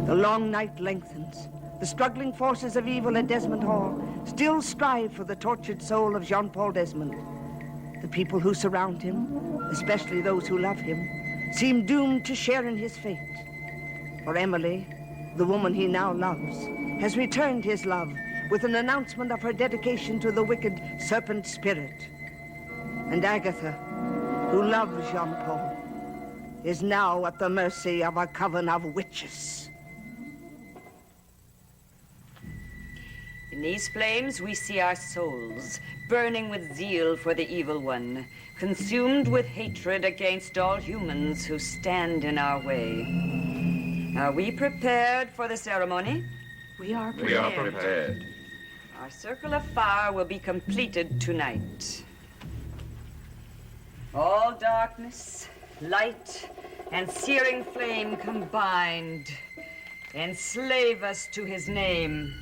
The long night lengthens. The struggling forces of evil at Desmond Hall still strive for the tortured soul of Jean-Paul Desmond. The people who surround him, especially those who love him, seem doomed to share in his fate. For Emily, the woman he now loves, has returned his love with an announcement of her dedication to the wicked serpent spirit. And Agatha, who loves Jean-Paul, is now at the mercy of a coven of witches. In these flames, we see our souls, burning with zeal for the evil one, consumed with hatred against all humans who stand in our way. Are we prepared for the ceremony? We are prepared. We are prepared. Our circle of fire will be completed tonight. All darkness, light, and searing flame combined enslave us to his name.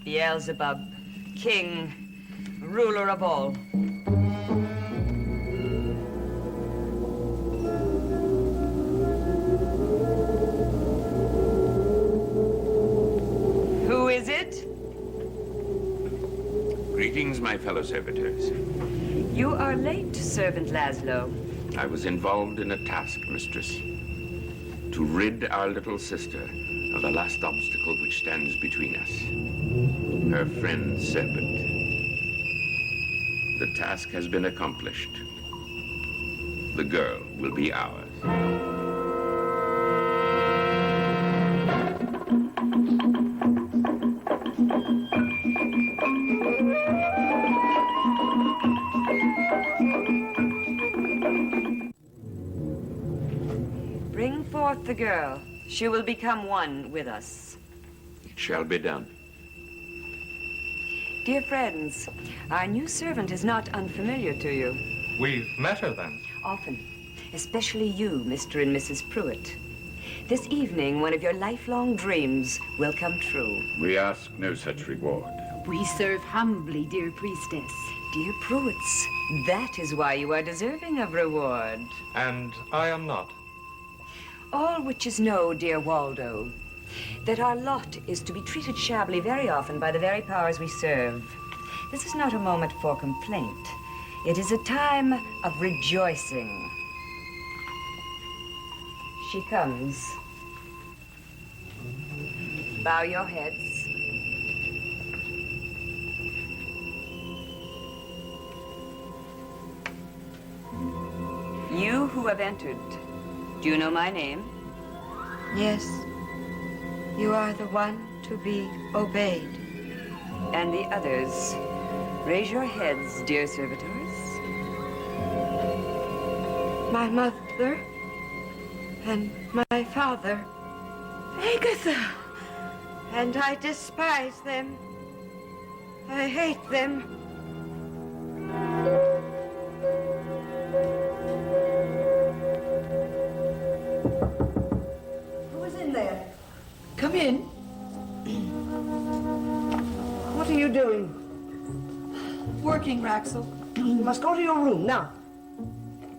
Beelzebub, king, ruler of all. Who is it? Greetings, my fellow servitors. You are late, Servant Laszlo. I was involved in a task, mistress. To rid our little sister of the last obstacle which stands between us. Her friend, Serpent. The task has been accomplished. The girl will be ours. Bring forth the girl. She will become one with us. It shall be done. Dear friends, our new servant is not unfamiliar to you. We've met her then. Often, especially you, Mr. and Mrs. Pruitt. This evening, one of your lifelong dreams will come true. We ask no such reward. We serve humbly, dear priestess. Dear Pruitts, that is why you are deserving of reward. And I am not. All witches know, dear Waldo, that our lot is to be treated shabbily very often by the very powers we serve. This is not a moment for complaint. It is a time of rejoicing. She comes. Bow your heads. You who have entered, do you know my name? Yes, you are the one to be obeyed. And the others, raise your heads, dear servitors. My mother and my father. Agatha! And I despise them. I hate them. Who is in there? Come in. What are you doing? Working, Raxel. You must go to your room now.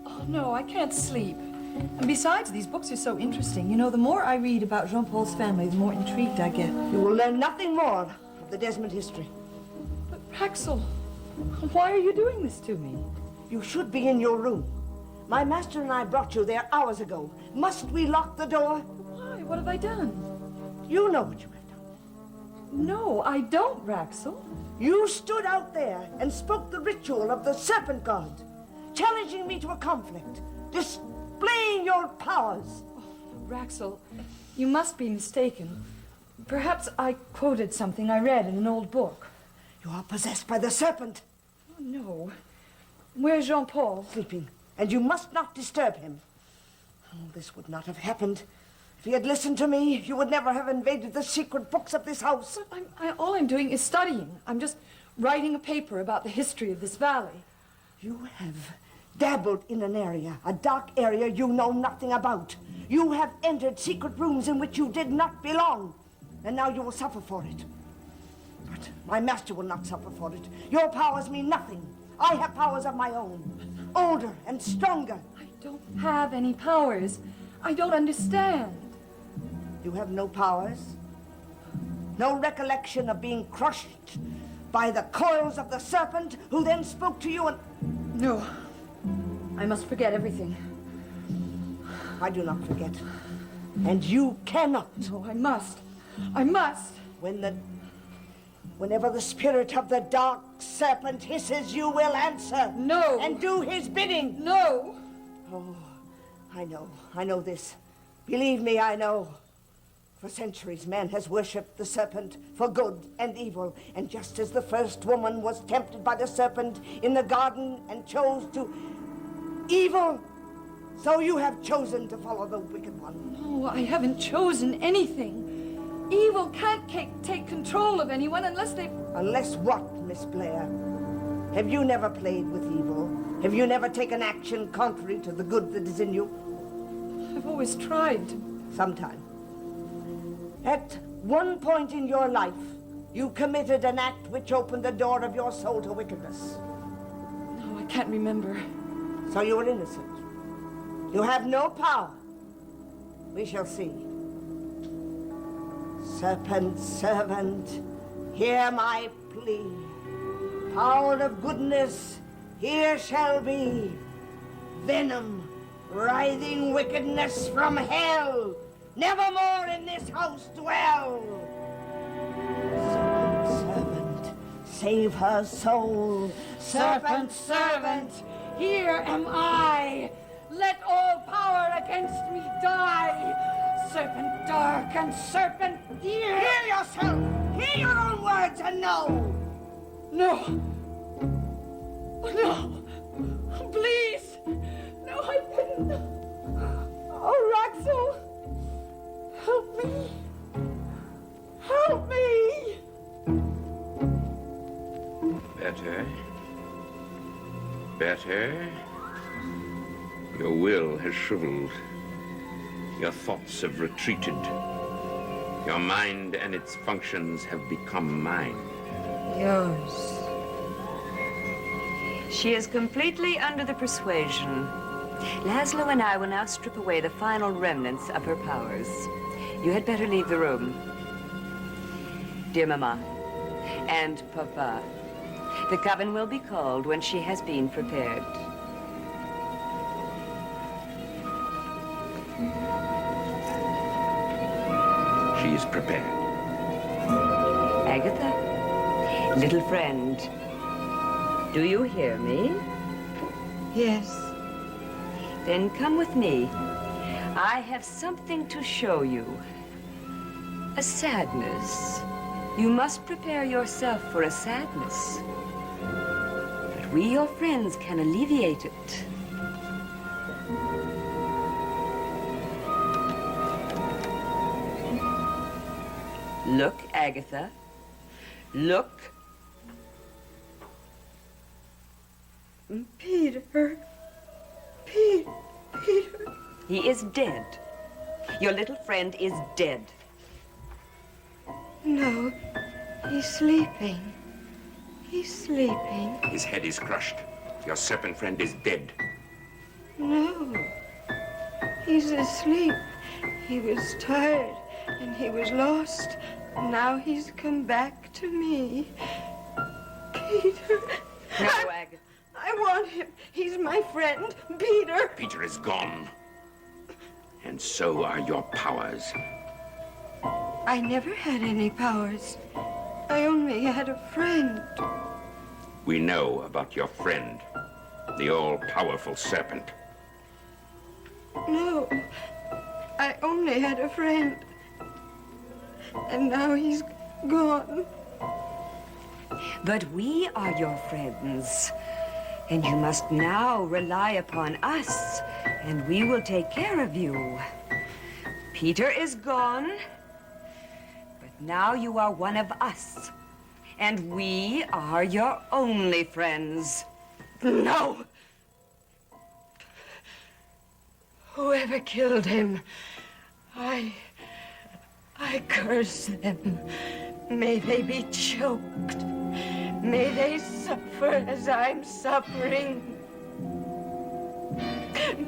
Oh, no, I can't sleep. And besides, these books are so interesting. You know, the more I read about Jean-Paul's family, the more intrigued I get. You will learn nothing more of the Desmond history. But, Raxel, why are you doing this to me? You should be in your room. My master and I brought you there hours ago. Must we lock the door? Why? What have I done? You know what you have done. No, I don't, Raxel. You stood out there and spoke the ritual of the serpent god, challenging me to a conflict, displaying your powers. Oh, Raxel, you must be mistaken. Perhaps I quoted something I read in an old book. You are possessed by the serpent. Oh, no. Where's Jean-Paul? Sleeping, and you must not disturb him. Oh, this would not have happened. If he had listened to me, you would never have invaded the secret books of this house. But all I'm doing is studying. I'm just writing a paper about the history of this valley. You have dabbled in an area, a dark area you know nothing about. You have entered secret rooms in which you did not belong, and now you will suffer for it. But my master will not suffer for it. Your powers mean nothing. I have powers of my own, older and stronger. I don't have any powers. I don't understand. You have no powers, no recollection of being crushed by the coils of the serpent who then spoke to you and... No. I must forget everything. I do not forget. And you cannot. No, I must. I must. Whenever the spirit of the dark serpent hisses, you will answer. No. And do his bidding. No. Oh, I know this. Believe me, I know. For centuries, man has worshipped the serpent for good and evil. And just as the first woman was tempted by the serpent in the garden and chose to evil, so you have chosen to follow the wicked one. No, I haven't chosen anything. Evil can't take control of anyone unless they... Unless what, Miss Blair? Have you never played with evil? Have you never taken action contrary to the good that is in you? I've always tried. Sometime. At one point in your life, you committed an act which opened the door of your soul to wickedness. No, I can't remember. So you are innocent. You have no power. We shall see. Serpent, servant, hear my plea. Power of goodness, here shall be. Venom, writhing wickedness from hell. Never more in this house dwell. Serpent, servant, save her soul. Serpent, servant, here am I. Let all power against me die. Serpent dark and serpent dear. Hear yourself. Hear your own words and know. No. No. Please. No, I didn't. Oh, Raxel. Help me. Help me. Better. Better. Your will has shriveled. Your thoughts have retreated. Your mind and its functions have become mine. Yours. She is completely under the persuasion. Laszlo and I will now strip away the final remnants of her powers. You had better leave the room. Dear Mama and Papa, the coven will be called when she has been prepared. She is prepared. Agatha, little friend, do you hear me? Yes. Then come with me. I have something to show you. A sadness. You must prepare yourself for a sadness. But we, your friends, can alleviate it. Look, Agatha. Look. Peter. Peter. He is dead. Your little friend is dead. No, he's sleeping. He's sleeping. His head is crushed. Your serpent friend is dead. No, he's asleep. He was tired and he was lost. Now he's come back to me. Peter. No, Agatha. I want him. He's my friend, Peter. Peter is gone. And so are your powers. I never had any powers. I only had a friend. We know about your friend, the all-powerful serpent. No, I only had a friend. And now he's gone. But we are your friends. And you must now rely upon us, and we will take care of you. Peter is gone, but now you are one of us, and we are your only friends. No! Whoever killed him, I curse them. May they be choked. May they suffer as I'm suffering.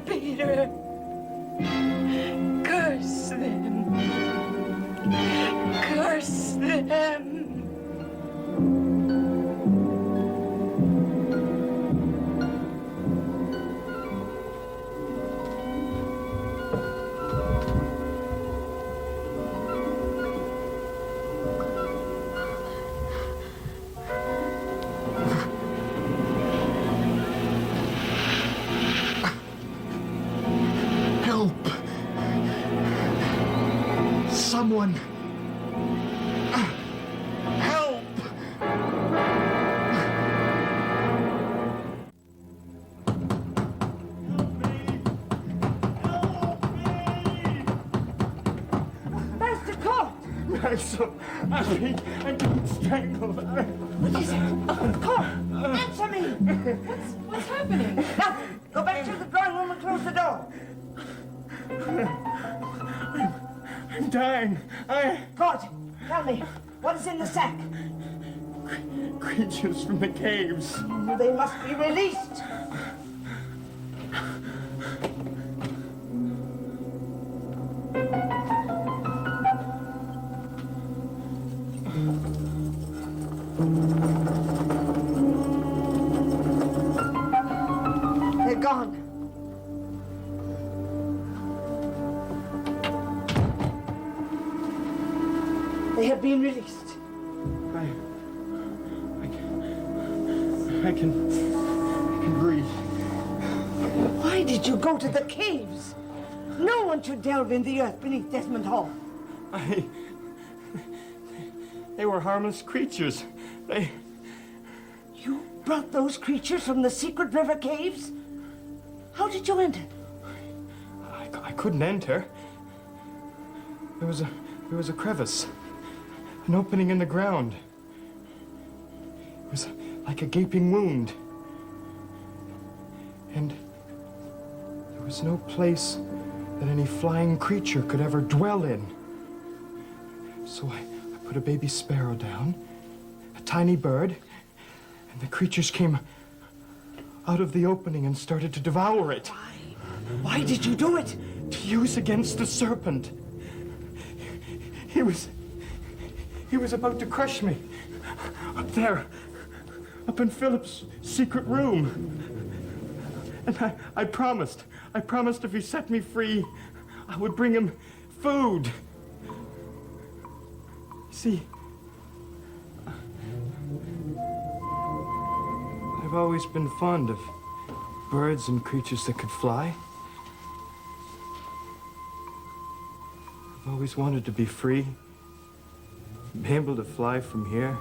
Peter, curse them. Curse them. Help! Someone! Help! Master Court! I'm being strangled. What is it? Court, answer me! What's happening? Nothing. Go back to the drawing room and close the door. I'm dying. Court, tell me, what is in the sack? Creatures from the caves. They must be released. They're gone. They have been released. I can breathe. Why did you go to the caves? No one should delve in the earth beneath Desmond Hall. They were harmless creatures. You brought those creatures from the secret river caves? How did you enter? I couldn't enter. There was a crevice, an opening in the ground. It was like a gaping wound. And there was no place that any flying creature could ever dwell in. So I put a baby sparrow down, a tiny bird, and the creatures came out of the opening and started to devour it. Why did you do it? To use against the serpent. He was about to crush me. Up there. Up in Philip's secret room. And I promised if he set me free, I would bring him food. See, I've always been fond of birds and creatures that could fly. I've always wanted to be free, be able to fly from here,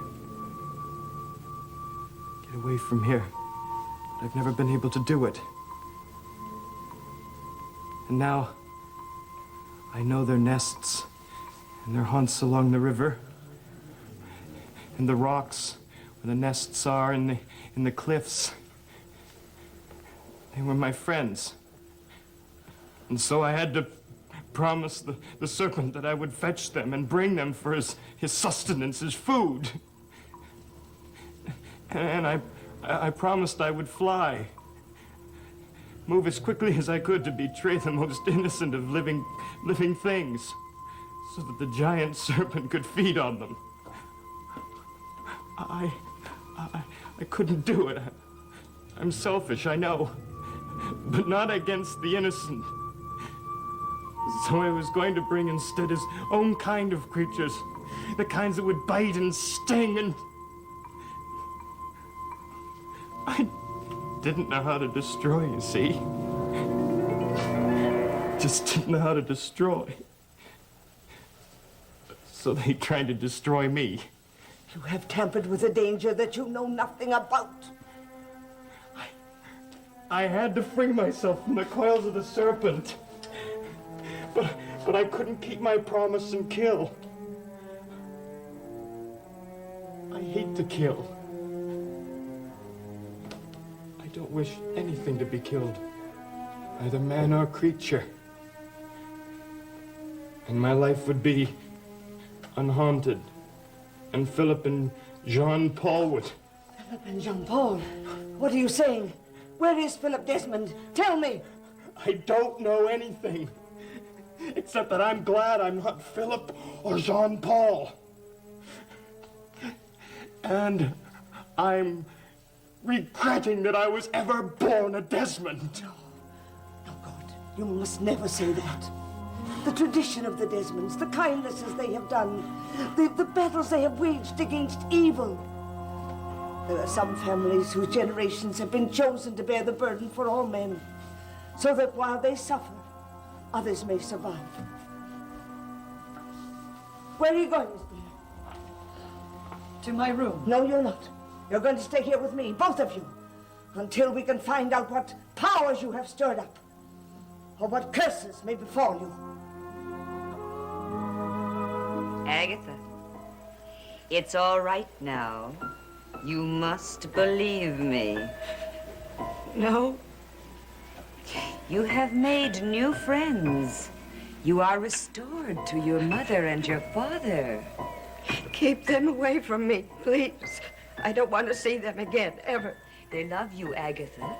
get away from here. But I've never been able to do it. And now, I know their nests and their haunts along the river, and the rocks where the nests are in the cliffs. They were my friends. And so I had to promise the serpent that I would fetch them and bring them for his sustenance, his food. And I promised I would fly, move as quickly as I could to betray the most innocent of living things, so that the giant serpent could feed on them. I couldn't do it. I'm selfish, I know, but not against the innocent. So I was going to bring instead his own kind of creatures, the kinds that would bite and sting, and I didn't know how to destroy, you see. Just didn't know how to destroy. So they tried to destroy me. You have tampered with a danger that you know nothing about. I had to free myself from the coils of the serpent. But I couldn't keep my promise and kill. I hate to kill. I don't wish anything to be killed, either man or creature. And my life would be unhaunted, and Philip and Jean-Paul would. Philip and Jean-Paul? What are you saying? Where is Philip Desmond? Tell me. I don't know anything. except that I'm glad I'm not Philip or Jean-Paul. And I'm regretting that I was ever born a Desmond. No, God, you must never say that. The tradition of the Desmonds, the kindnesses they have done, the battles they have waged against evil. There are some families whose generations have been chosen to bear the burden for all men, so that while they suffer, others may survive. Where are you going, Miss Blair? To my room. No, you're not. You're going to stay here with me, both of you, until we can find out what powers you have stirred up, or what curses may befall you. Agatha, it's all right now. You must believe me. No. You have made new friends. You are restored to your mother and your father. Keep them away from me, please. I don't want to see them again, ever. They love you, Agatha.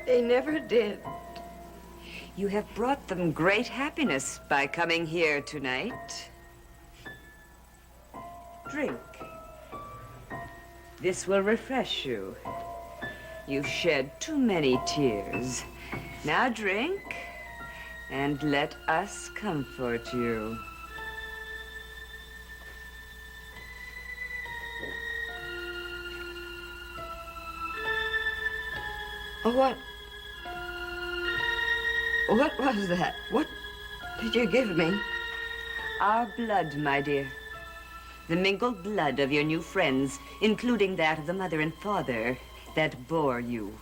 They never did. You have brought them great happiness by coming here tonight. Drink. This will refresh you. You've shed too many tears. Now drink, and let us comfort you. What was that? What did you give me? Our blood, my dear. The mingled blood of your new friends, including that of the mother and father that bore you.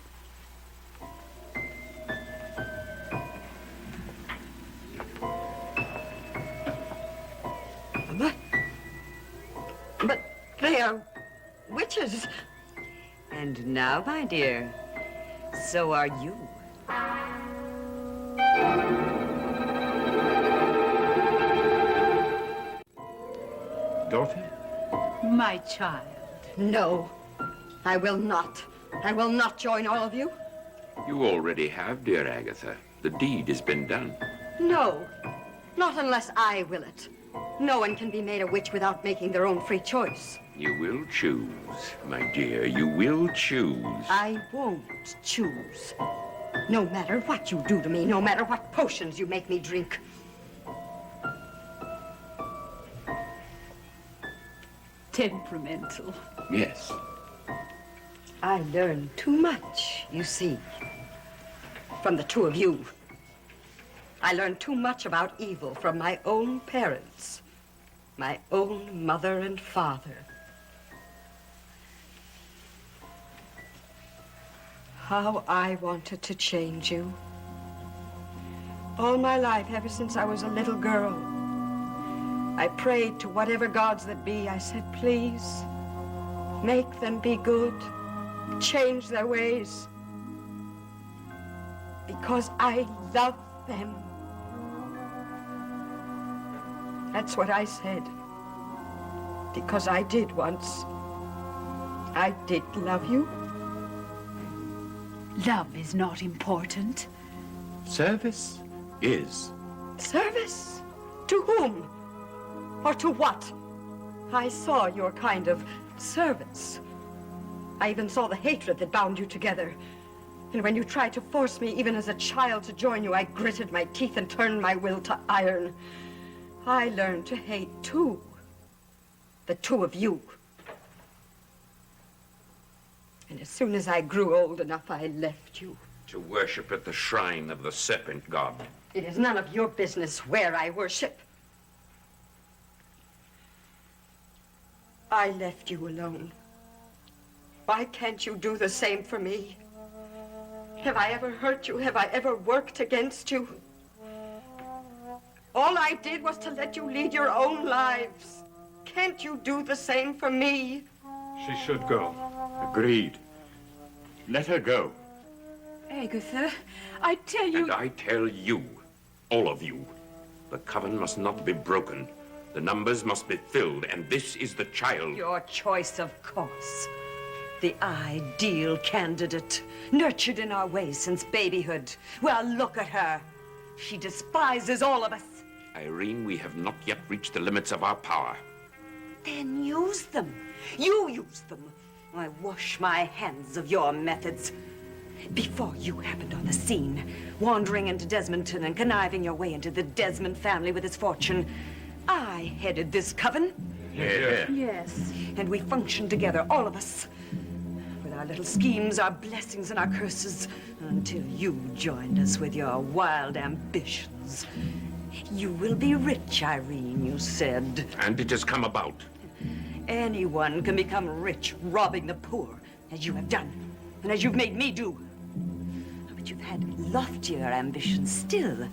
But they are witches. And now, my dear, so are you. Dorothy? My child. No, I will not. I will not join all of you. You already have, dear Agatha. The deed has been done. No, not unless I will it. No one can be made a witch without making their own free choice. You will choose, my dear. You will choose. I won't choose. No matter what you do to me, no matter what potions you make me drink. Temperamental. Yes. I learned too much, you see, from the two of you. I learned too much about evil from my own parents, my own mother and father. How I wanted to change you. All my life, ever since I was a little girl, I prayed to whatever gods that be. I said, please, make them be good, change their ways, because I love them. That's what I said, because I did once. I did love you. Love is not important. Service is. Service? To whom? Or to what? I saw your kind of service. I even saw the hatred that bound you together. And when you tried to force me, even as a child, to join you, I gritted my teeth and turned my will to iron. I learned to hate, too. The two of you. And as soon as I grew old enough, I left you. To worship at the shrine of the serpent god. It is none of your business where I worship. I left you alone. Why can't you do the same for me? Have I ever hurt you? Have I ever worked against you? All I did was to let you lead your own lives. Can't you do the same for me? She should go. Agreed. Let her go. Agatha, I tell you... And I tell you, all of you, the coven must not be broken. The numbers must be filled, and this is the child. Your choice, of course. The ideal candidate, nurtured in our ways since babyhood. Well, look at her. She despises all of us. Irene, we have not yet reached the limits of our power. Then use them. You use them. I wash my hands of your methods. Before you happened on the scene, wandering into Desmondton and conniving your way into the Desmond family with its fortune, I headed this coven. Yeah. Yes. And we functioned together, all of us, with our little schemes, our blessings, and our curses, until you joined us with your wild ambitions. You will be rich, Irene, you said. And it has come about. Anyone can become rich robbing the poor, as you have done, and as you've made me do. But you've had loftier ambitions still.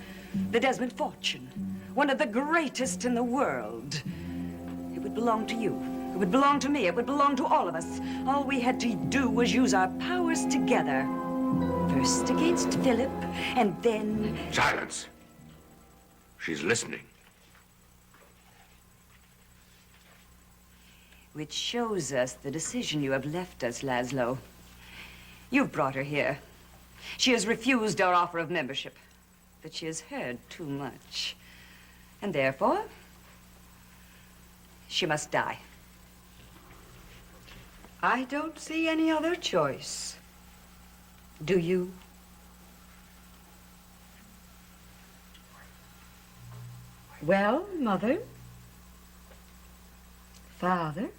The Desmond fortune, one of the greatest in the world. It would belong to you. It would belong to me. It would belong to all of us. All we had to do was use our powers together. First against Philip, and then... Silence. She's listening. Which shows us the decision you have left us, Laszlo. You've brought her here. She has refused our offer of membership, but she has heard too much. And therefore, she must die. I don't see any other choice. Do you? Well, Mother? Father?